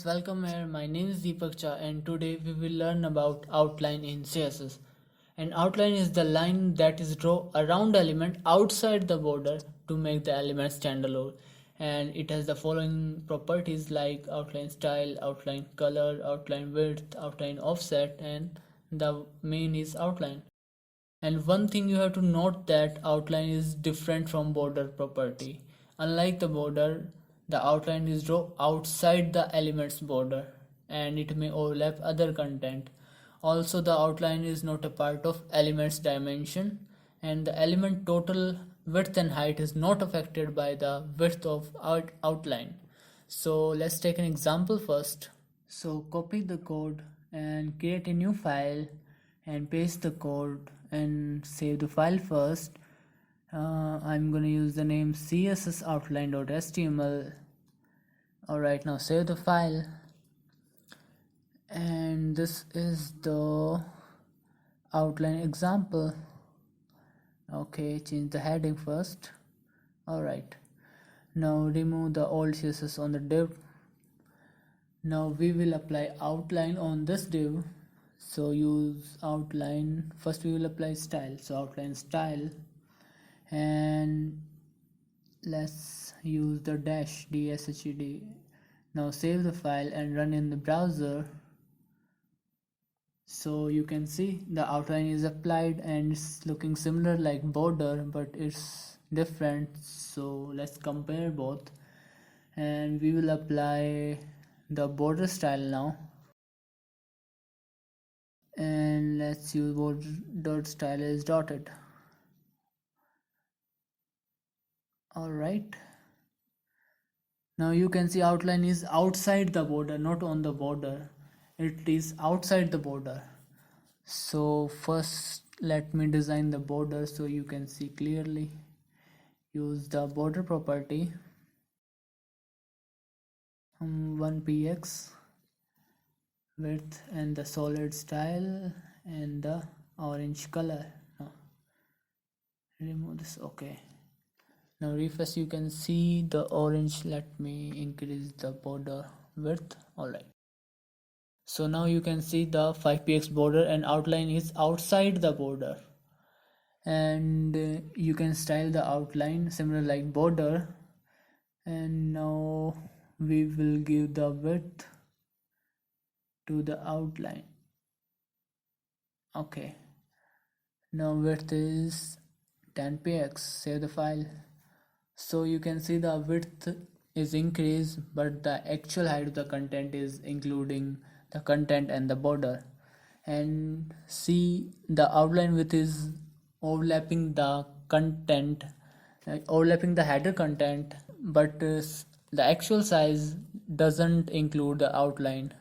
friends, welcome here. My name is Deepak Cha and today we will learn about outline in CSS. An outline is the line that is drawn around element outside the border to make the element stand alone. And it has the following properties like outline style, outline color, outline width, outline offset, and the main is outline. And one thing you have to note that outline is different from border property. Unlike the border, the outline is drawn outside the element's border and it may overlap other content. Also, the outline is not a part of element's dimension and the element total width and height is not affected by the width of outline. So let's take an example first. So copy the code and create a new file and paste the code and save the file first. I'm gonna use the name CSS outline.html. Alright, now save the file, and this is the outline example. Okay, change the heading first. Alright, now remove the old CSS on the div. Now we will apply outline on this div. So use outline. First we will apply style, so outline style, and let's use the dash DSHED. Now save the file and run in the browser. So you can see the outline is applied and it's looking similar like border, but it's different. So let's compare both, and we will apply the border style now. And let's use border style is dotted. Alright, now you can see outline is outside the border, not on the border. It is outside the border. So first let me design the border so you can see clearly. Use the border property, 1px width and the solid style and the orange color. Remove this. Okay, now refresh, you can see the orange. Let me increase the border width. Alright, so now you can see the 5px border and outline is outside the border, and you can style the outline similar like border. And now we will give the width to the outline. Okay, now width is 10px. Save the file. So you can see the width is increased, but the actual height of the content is including the content and the border. And see, the outline width is overlapping the content, overlapping the header content, but the actual size doesn't include the outline.